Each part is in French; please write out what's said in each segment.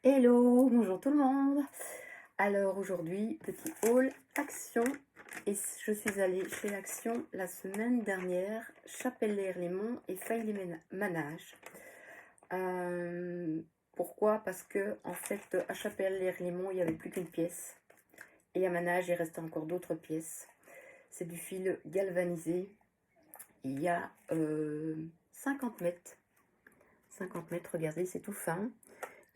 Hello, bonjour tout le monde. Alors aujourd'hui, petit haul Action. Et je suis allée chez l'Action la semaine dernière, Chapelle-les-Monts et Faille-les-Manages. Pourquoi? Parce que en fait, à Chapelle-les-Monts, il n'y avait plus qu'une pièce. Et à Manage, il restait encore d'autres pièces. C'est du fil galvanisé. Il y a 50 mètres. 50 mètres, regardez, c'est tout fin.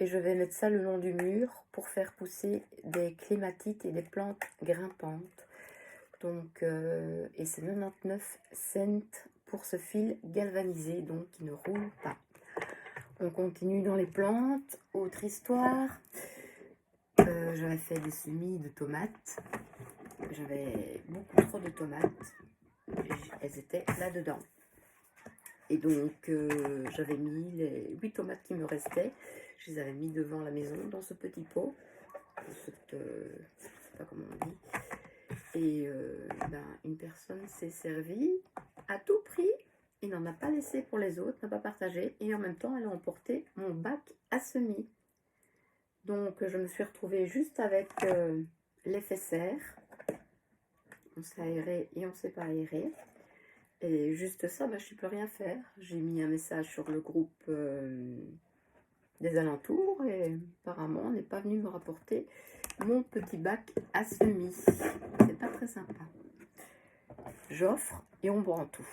Et je vais mettre ça le long du mur pour faire pousser des clématites et des plantes grimpantes. Donc, et c'est 99 cents pour ce fil galvanisé, donc qui ne roule pas. On continue dans les plantes. Autre histoire. J'avais fait des semis de tomates. J'avais beaucoup trop de tomates. Elles étaient là-dedans. Et donc, j'avais mis les 8 tomates qui me restaient. Je les avais mis devant la maison, dans ce petit pot. Je ne sais pas comment on dit. Et une personne s'est servie à tout prix. Il n'en a pas laissé pour les autres, n'a pas partagé. Et en même temps, elle a emporté mon bac à semis. Donc, je me suis retrouvée juste avec l'effet serre. On s'est aéré et on ne s'est pas aéré. Et juste ça, je ne sais plus rien faire. J'ai mis un message sur le groupe des alentours et apparemment on n'est pas venu me rapporter mon petit bac à semis. C'est pas très sympa. J'offre et on boit en tout.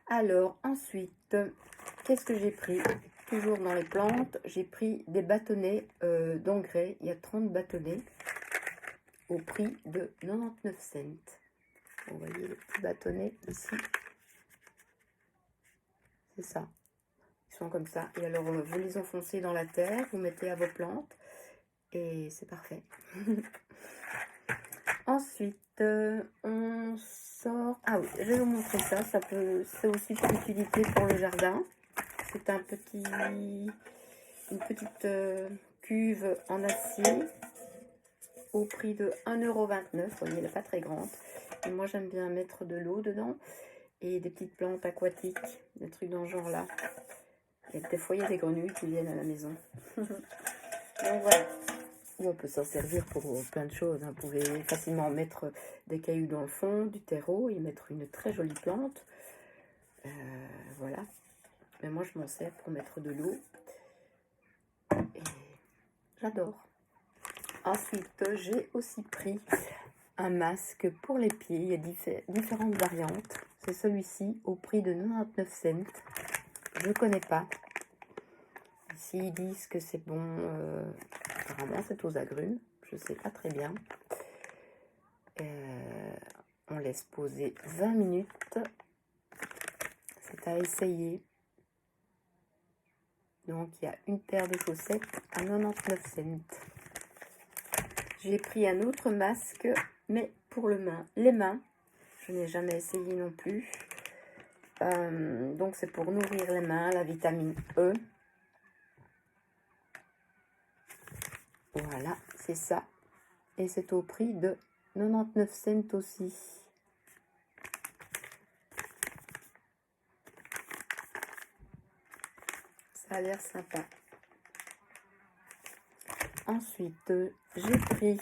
Alors ensuite, qu'est-ce que j'ai pris? Toujours dans les plantes, j'ai pris des bâtonnets d'engrais. Il y a 30 bâtonnets au prix de 99 cents. Vous voyez les petits bâtonnets ici. C'est ça. Ils sont comme ça. Et alors, vous les enfoncez dans la terre, vous mettez à vos plantes. Et c'est parfait. Ensuite, on sort... Ah oui, je vais vous montrer ça. C'est aussi de l'utilité pour le jardin. C'est une petite cuve en acier au prix de 1,29 €. Vous voyez, elle n'est pas très grande. Et moi, j'aime bien mettre de l'eau dedans et des petites plantes aquatiques, des trucs dans ce genre-là. Et des fois, il y a des grenouilles qui viennent à la maison. Donc voilà. Ou on peut s'en servir pour plein de choses. Vous pouvez facilement mettre des cailloux dans le fond, du terreau et mettre une très jolie plante. Voilà. Mais moi, je m'en sers pour mettre de l'eau. Et j'adore. Ensuite, j'ai aussi pris un masque pour les pieds. Il y a différentes variantes. C'est celui-ci au prix de 99 cents. Je ne connais pas. Ici, ils disent que c'est bon. Apparemment, c'est aux agrumes. Je ne sais pas très bien. On laisse poser 20 minutes. C'est à essayer. Donc, il y a une paire de chaussettes à 99 cents. J'ai pris un autre masque, mais pour les mains. Je n'ai jamais essayé non plus. Donc, c'est pour nourrir les mains, la vitamine E. Voilà, c'est ça. Et c'est au prix de 99 cents aussi. Ça a l'air sympa. Ensuite, j'ai pris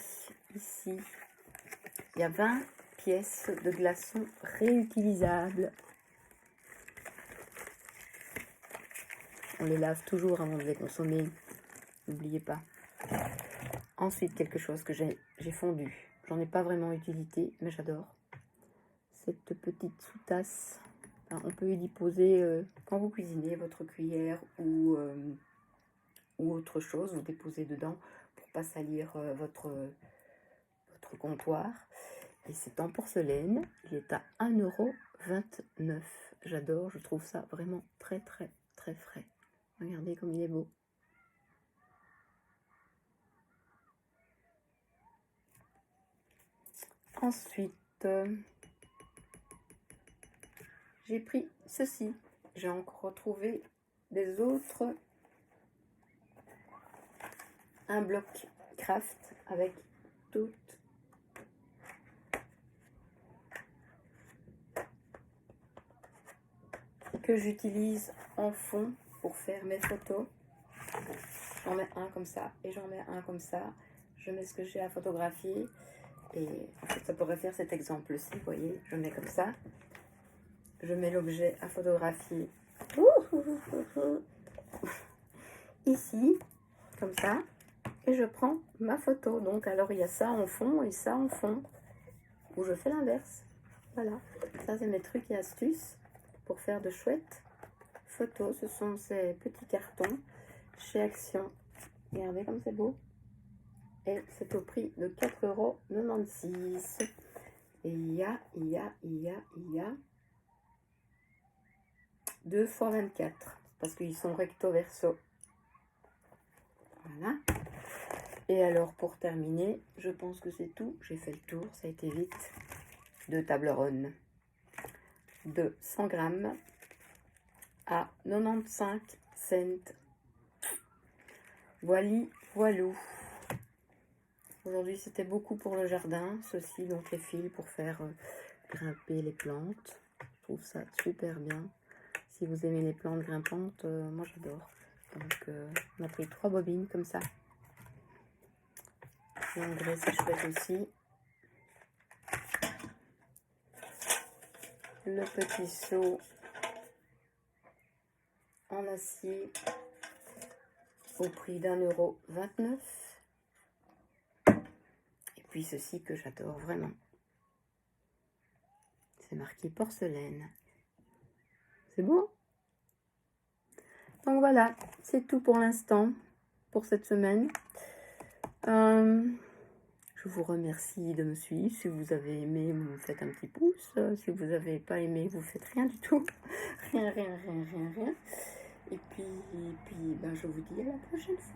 ici, il y a 20 pièces de glaçons réutilisables. On les lave toujours avant de les consommer. N'oubliez pas. Ensuite, quelque chose que j'ai fondu. J'en ai pas vraiment utilité, mais j'adore. Cette petite sous-tasse. On peut y poser quand vous cuisinez votre cuillère ou autre chose. Vous déposez dedans pour pas salir votre comptoir. Et c'est en porcelaine. Il est à 1,29 €. J'adore. Je trouve ça vraiment très très très frais. Regardez comme il est beau. Ensuite, j'ai pris ceci. J'ai encore retrouvé des autres. Un bloc craft avec toutes que j'utilise en fond pour faire mes photos. J'en mets un comme ça et j'en mets un comme ça. Je mets ce que j'ai à photographier. Et en fait, ça pourrait faire cet exemple-ci. Vous voyez, je mets comme ça. Je mets l'objet à photographier ici, comme ça. Et je prends ma photo. Donc, alors, il y a ça en fond et ça en fond. Ou je fais l'inverse. Voilà. Ça, c'est mes trucs et astuces pour faire de chouettes photos. Ce sont ces petits cartons chez Action. Regardez comme c'est beau. Et c'est au prix de 4,96 €. Et il y a 2 x 24. Parce qu'ils sont recto verso. Voilà. Et alors, pour terminer, je pense que c'est tout. J'ai fait le tour, ça a été vite. 2 tables rondes de 100 grammes à 95 cents. Voilou. Aujourd'hui, c'était beaucoup pour le jardin. Ceci, donc les fils pour faire grimper les plantes. Je trouve ça super bien. Si vous aimez les plantes grimpantes, moi j'adore. Donc, on a pris 3 bobines comme ça. L'engrais, c'est chouette aussi. Le petit seau en acier au prix d'1,29 €. Et puis ceci que j'adore vraiment. C'est marqué porcelaine. C'est beau. Donc voilà, c'est tout pour l'instant, pour cette semaine. Je vous remercie de me suivre. Si vous avez aimé, vous me faites un petit pouce. Si vous n'avez pas aimé, vous faites rien du tout. Rien. Et puis ben, je vous dis à la prochaine fois.